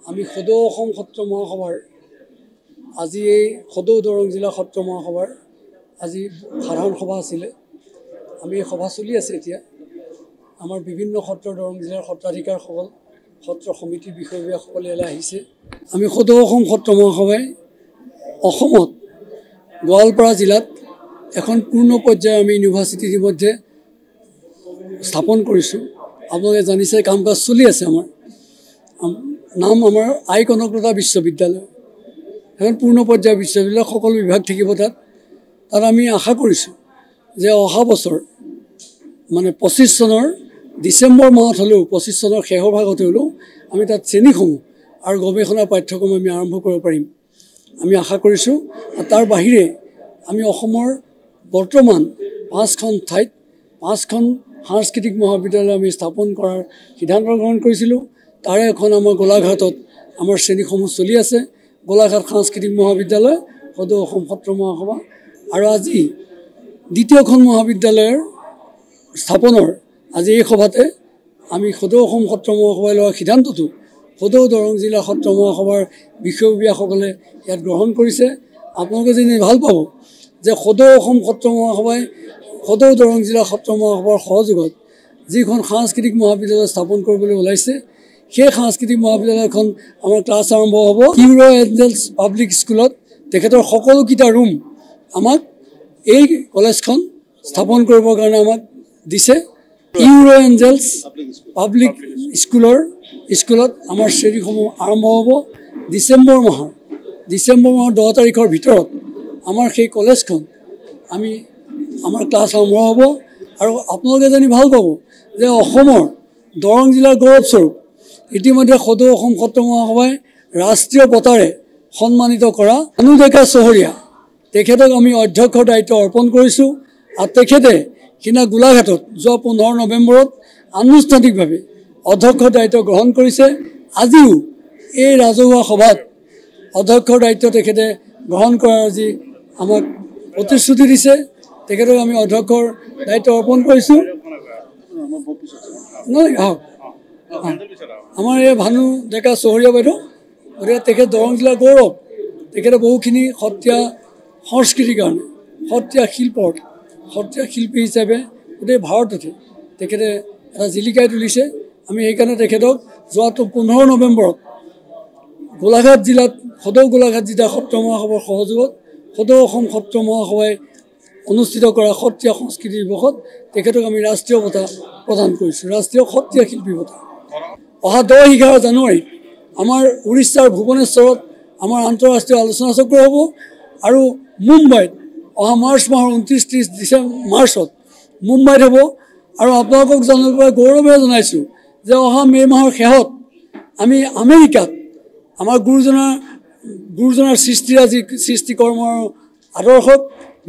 আমি সদৌ অসম সত্ৰ মহাসভাৰ আজি এই সদৌ দৰং জিলা সত্ৰ মহাসভাৰ আজি সাধাৰণ সভা আছিলে। আমি এই সভা চলি আছে এতিয়া। আমাৰ বিভিন্ন সত্ৰ দৰং জিলাৰ সত্ৰাধিকাৰসকল সত্ৰ সমিতিৰ বিষয়ববীয়াসকল ইয়ালৈ আহিছে। আমি সদৌ অসম সত্ৰ মহাসভাই অসমত গোৱালপাৰা জিলাত এখন পূৰ্ণ পৰ্যায়ৰ আমি ইউনিভাৰ্চিটি ইতিমধ্যে স্থাপন কৰিছোঁ। আপোনালোকে জানিছে কাম কাজ চলি আছে। আমাৰ নাম আমাৰ আই কনকলতা বিশ্ববিদ্যালয়, এখন পূৰ্ণ পৰ্যায়ৰ বিশ্ববিদ্যালয়, সকলো বিভাগ থাকিব তাত আমি আশা কৰিছোঁ যে অহা বছৰ মানে 25 চনৰ ডিচেম্বৰ মাহত হ'লেও 25 চনৰ শেষৰ ভাগত হ'লেও আমি তাত শ্ৰেণীসমূহ আৰু গৱেষণা পাঠ্যক্ৰম আমি আৰম্ভ কৰিব পাৰিম, আমি আশা কৰিছোঁ। তাৰ বাহিৰে আমি অসমৰ বৰ্তমান 5খন ঠাইত 5খন সাংস্কৃতিক মহাবিদ্যালয় আমি স্থাপন কৰাৰ সিদ্ধান্ত গ্ৰহণ কৰিছিলোঁ। তাৰে এখন আমাৰ গোলাঘাটত আমাৰ শ্ৰেণীসমূহ চলি আছে। গোলাঘাট সাংস্কৃতিক মহাবিদ্যালয়, সদৌ অসম সত্ৰ মহাসভা। আৰু আজি দ্বিতীয়খন মহাবিদ্যালয়ৰ স্থাপনৰ আজি এই সভাতে আমি সদৌ অসম সত্ৰ মহাসভাই লোৱা সিদ্ধান্তটো সদৌ দৰং জিলা সত্ৰ মহাসভাৰ বিষয়ববীয়াসকলে ইয়াত গ্ৰহণ কৰিছে। আপোনালোকে জানি ভাল পাব যে সদৌ অসম সত্ৰ মহাসভাই সদৌ দৰং জিলা সত্ৰ মহাসভাৰ সহযোগত যিখন সাংস্কৃতিক মহাবিদ্যালয় স্থাপন কৰিবলৈ ওলাইছে, সেই সাংস্কৃতিক মহাবিদ্যালয়খন আমাৰ ক্লাছ আৰম্ভ হ'ব ইউৰ' এঞ্জেলছ পাব্লিক স্কুলত। তেখেতৰ সকলোকেইটা ৰুম আমাক এই কলেজখন স্থাপন কৰিবৰ কাৰণে আমাক দিছে। ইউৰ' এঞ্জেলছ পাব্লিক স্কুলত আমাৰ শ্ৰেণীসমূহ আৰম্ভ হ'ব ডিচেম্বৰ মাহৰ 10 তাৰিখৰ ভিতৰত। আমাৰ সেই কলেজখন আমাৰ ক্লাছ আৰম্ভ হ'ব। আৰু আপোনালোকে জানি ভাল পাব যে অসমৰ দৰং জিলাৰ গৌৰৱস্বৰূপ ইতিমধ্যে সদৌ অসম সত্ৰ মহাসভাই ৰাষ্ট্ৰীয় বঁটাৰে সন্মানিত কৰা ভানু ডেকা চহৰীয়া, তেখেতক আমি অধ্যক্ষৰ দায়িত্ব অৰ্পণ কৰিছোঁ। আৰু তেখেতে সিদিনা গোলাঘাটত যোৱা 15 নৱেম্বৰত আনুষ্ঠানিকভাৱে অধ্যক্ষৰ দায়িত্ব গ্ৰহণ কৰিছে। আজিও এই ৰাজহুৱা সভাত অধ্যক্ষৰ দায়িত্ব তেখেতে গ্ৰহণ কৰাৰ আজি আমাক প্ৰতিশ্ৰুতি দিছে। তেখেতক আমি অধ্যক্ষৰ দায়িত্ব অৰ্পণ কৰিছোঁ। আমাৰ এই ভানু ডেকা চহৰীয়া বাইদেউ, গতিকে তেখেত দৰং জিলাৰ গৌৰৱ। তেখেতে বহুখিনি সত্ৰীয়া সংস্কৃতিৰ কাৰণে সত্ৰীয়া শিল্পী হিচাপে গোটেই ভাৰততে তেখেতে এটা জিলিকাই তুলিছে। আমি সেইকাৰণে তেখেতক যোৱাটো 15 নৱেম্বৰত গোলাঘাট জিলাত সদৌ গোলাঘাট জিলা সত্ৰ মহাসভাৰ সহযোগত সদৌ অসম সত্ৰ মহাসভাই অনুষ্ঠিত কৰা সত্ৰীয়া সংস্কৃতি দিৱসত তেখেতক আমি ৰাষ্ট্ৰীয় বঁটা প্ৰদান কৰিছোঁ, ৰাষ্ট্ৰীয় সত্ৰীয়া শিল্পী বঁটা। অহা 10-11 জানুৱাৰীত আমাৰ উৰিষ্যাৰ ভুৱনেশ্বৰত আমাৰ আন্তঃৰাষ্ট্ৰীয় আলোচনা চক্ৰ হ'ব। আৰু মুম্বাইত অহা মাৰ্চ মাহৰ 29-30 মাৰ্চত মুম্বাইত হ'ব। আৰু আপোনালোকক জানিবলৈ গৌৰৱেৰে জনাইছোঁ যে অহা মে' মাহৰ শেষত আমি আমেৰিকাত আমাৰ গুৰুজনাৰ সৃষ্টিকৰ্মৰ আদৰ্শক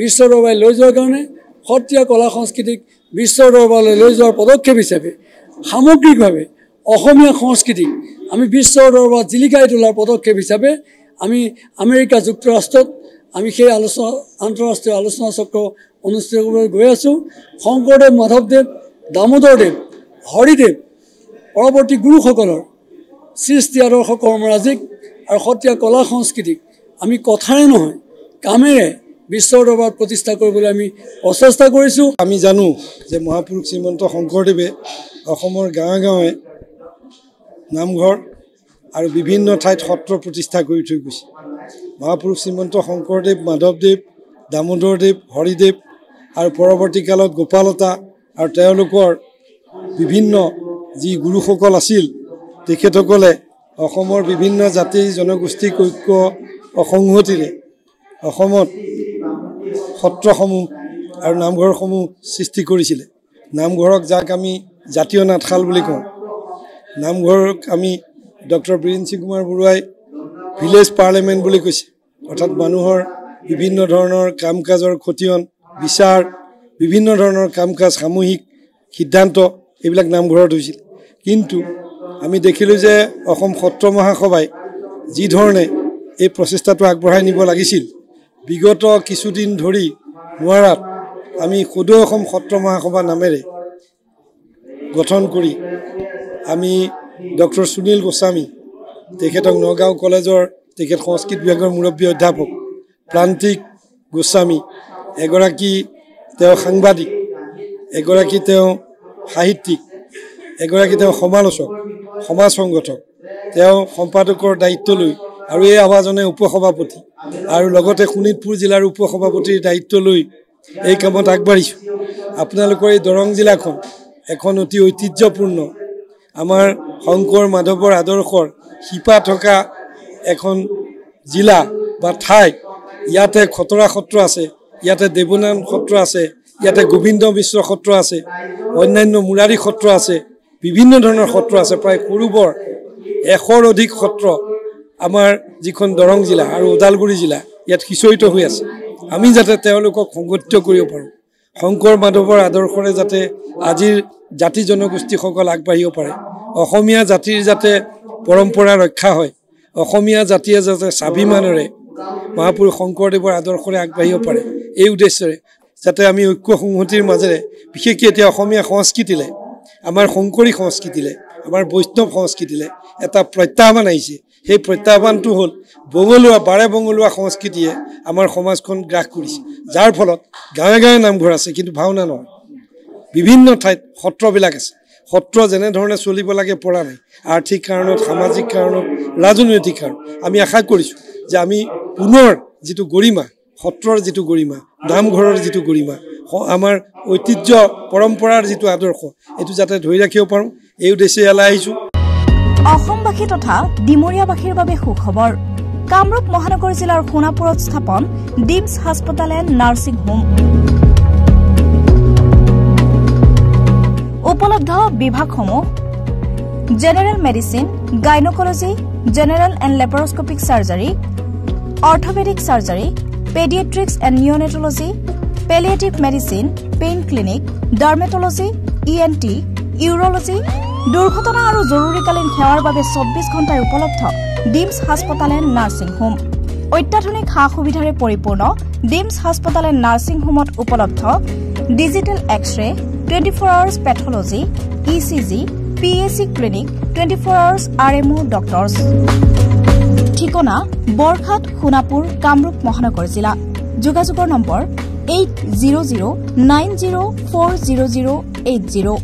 বিশ্ব দৰবাৰলৈ লৈ যোৱাৰ কাৰণে সত্ৰীয়া কলা সংস্কৃতিক বিশ্ব দৰবাৰলৈ লৈ যোৱাৰ পদক্ষেপ হিচাপে সামগ্ৰিকভাৱে অসমীয়া সংস্কৃতিক আমি বিশ্ব দৰবাৰত জিলিকাই তোলাৰ পদক্ষেপ হিচাপে আমি আমেৰিকা যুক্তৰাষ্ট্ৰত আমি সেই আন্তঃৰাষ্ট্ৰীয় আলোচনা চক্ৰ অনুষ্ঠিত কৰিবলৈ গৈ আছোঁ। শংকৰদেৱ, মাধৱদেৱ, দামোদৰদেৱ, হৰিদেৱ পৰৱৰ্তী গুৰুসকলৰ সৃষ্টি আদৰ্শ কৰ্মৰাজিক আৰু সত্ৰীয়া কলা সংস্কৃতিক আমি কথাৰে নহয় কামেৰে বিশ্ব দৰবাৰত প্ৰতিষ্ঠা কৰিবলৈ আমি প্ৰচেষ্টা কৰিছোঁ। আমি জানো যে মহাপুৰুষ শ্ৰীমন্ত শংকৰদেৱে অসমৰ গাঁৱে গাঁৱে নামঘৰ আৰু বিভিন্ন ঠাইত সত্ৰ প্ৰতিষ্ঠা কৰি থৈ গৈছে। মহাপুৰুষ শ্ৰীমন্ত শংকৰদেৱ, মাধৱদেৱ, দামোদৰদেৱ, হৰিদেৱ আৰু পৰৱৰ্তী কালত গোপালতা আৰু তেওঁলোকৰ বিভিন্ন যি গুৰুসকল আছিল, তেখেতসকলে অসমৰ বিভিন্ন জাতি জনগোষ্ঠীক ঐক্য সংহতিৰে অসমত সত্ৰসমূহ আৰু নামঘৰসমূহ সৃষ্টি কৰিছিলে। নামঘৰক যাক আমি জাতীয় নাটশাল বুলি কওঁ, নামঘৰক আমি ডক্টৰ বীৰেন সিং কুমাৰ বৰুৱাই ভিলেজ পাৰ্লিয়ামেণ্ট বুলি কৈছে। অৰ্থাৎ মানুহৰ বিভিন্ন ধৰণৰ কাম কাজৰ খতিয়ান বিচাৰ, বিভিন্ন ধৰণৰ কাম কাজ সামূহিক সিদ্ধান্ত এইবিলাক নামঘৰত হৈছিল। কিন্তু আমি দেখিলোঁ যে অসম সত্ৰ মহাসভাই যি ধৰণে এই প্ৰচেষ্টাটো আগবঢ়াই নিব লাগিছিল, বিগত কিছুদিন ধৰি নোৱাৰাত আমি সদৌ অসম সত্ৰ মহাসভা নামেৰে গঠন কৰি আমি ডক্টৰ সুনীল গোস্বামী তেখেতক নগাঁও কলেজৰ তেখেত সংস্কৃত বিভাগৰ মুৰব্বী অধ্যাপক প্ৰান্তিক গোস্বামী, এগৰাকী তেওঁ সাংবাদিক, এগৰাকী তেওঁ সাহিত্যিক, এগৰাকী তেওঁ সমালোচক, সমাজ সংগঠক, তেওঁ সম্পাদকৰ দায়িত্ব লৈ আৰু এই আৱাজনে উপসভাপতি আৰু লগতে শোণিতপুৰ জিলাৰ উপসভাপতিৰ দায়িত্ব লৈ এই কামত আগবাঢ়িছোঁ। আপোনালোকৰ এই দৰং জিলাখন এখন অতি ঐতিহ্যপূৰ্ণ আমাৰ শংকৰ মাধৱৰ আদৰ্শৰ শিপা থকা এখন জিলা বা ঠাই। ইয়াতে খতৰা সত্ৰ আছে, ইয়াতে দেৱনাৰায়ণ সত্ৰ আছে, ইয়াতে গোবিন্দ মিশ্ৰ সত্ৰ আছে, অন্যান্য মুৰাৰী সত্ৰ আছে, বিভিন্ন ধৰণৰ সত্ৰ আছে। প্ৰায় সৰু বৰ 100ৰ অধিক সত্ৰ আমাৰ যিখন দৰং জিলা আৰু ওদালগুৰি জিলা ইয়াত সিঁচৰিত হৈ আছে। আমি যাতে তেওঁলোকক সংগঠিত কৰিব পাৰোঁ, শংকৰ মাধৱৰ আদৰ্শৰে যাতে আজিৰ জাতি জনগোষ্ঠীসকল আগবাঢ়িব পাৰে, অসমীয়া জাতিৰ যাতে পৰম্পৰা ৰক্ষা হয়, অসমীয়া জাতিয়ে যাতে স্বাভিমানেৰে মহাপুৰুষ শংকৰদেৱৰ আদৰ্শৰে আগবাঢ়িব পাৰে, এই উদ্দেশ্যৰে যাতে আমি ঐক্য সংহতিৰ মাজেৰে বিশেষকৈ এতিয়া অসমীয়া সংস্কৃতিলৈ, আমাৰ শংকৰী সংস্কৃতিলৈ, আমাৰ বৈষ্ণৱ সংস্কৃতিলৈ এটা প্ৰত্যাহ্বান আহিছে। সেই প্ৰত্যাহ্বানটো হ'ল বঙলুৱা, বাৰে বঙলুৱা সংস্কৃতিয়ে আমাৰ সমাজখন গ্ৰাস কৰিছে, যাৰ ফলত গাঁৱে গাঁৱে নামঘৰ আছে কিন্তু ভাওনা নহয়। বিভিন্ন ঠাইত সত্ৰবিলাক আছে, সত্ৰ যেনেধৰণে চলিব লাগে পৰা নাই, আৰ্থিক কাৰণত, সামাজিক কাৰণত, ৰাজনৈতিক কাৰণত। আমি আশা কৰিছোঁ যে আমি পুনৰ যিটো গৰিমা, সত্ৰৰ যিটো গৰিমা, নামঘৰৰ যিটো গৰিমা, আমাৰ ঐতিহ্য পৰম্পৰাৰ যিটো আদৰ্শ, এইটো যাতে ধৰি ৰাখিব পাৰোঁ, এই উদ্দেশ্যে ইয়ালৈ আহিছোঁ। অসমবাসী তথা ডিমৰীয়াবাসীৰ বাবে সুখবৰ। কামৰূপ মহানগৰ জিলাৰ সোণাপুৰত স্থাপন ডিমছ হাস্পতাল এণ্ড নাৰ্ছিং হোম। উপলব্ধ বিভাগসমূহ: general medicine, gynaecology, general and laparoscopic surgery, orthopaedic surgery, paediatrics and neonatology, palliative medicine, pain clinic, dermatology, ENT, urology. দুৰ্ঘটনা আৰু জৰুৰীকালীন সেৱাৰ বাবে 24 ঘণ্টাই উপলব্ধ ডিমছ হাস্পতাল এণ্ড নাৰ্ছিং হোম। অত্যাধুনিক সা সুবিধাৰে পৰিপূৰ্ণ ডিমছ হাস্পতাল এণ্ড নাৰ্ছিং হোমত উপলব্ধ digital x-ray, 24 hours pathology, ECG, PAC clinic, 24 hours RMO doctors. ঠিকনা: বৰঘাট, সোণাপুৰ, কামৰূপ মহানগৰ জিলা। যোগাযোগৰ নম্বৰ 8009040080।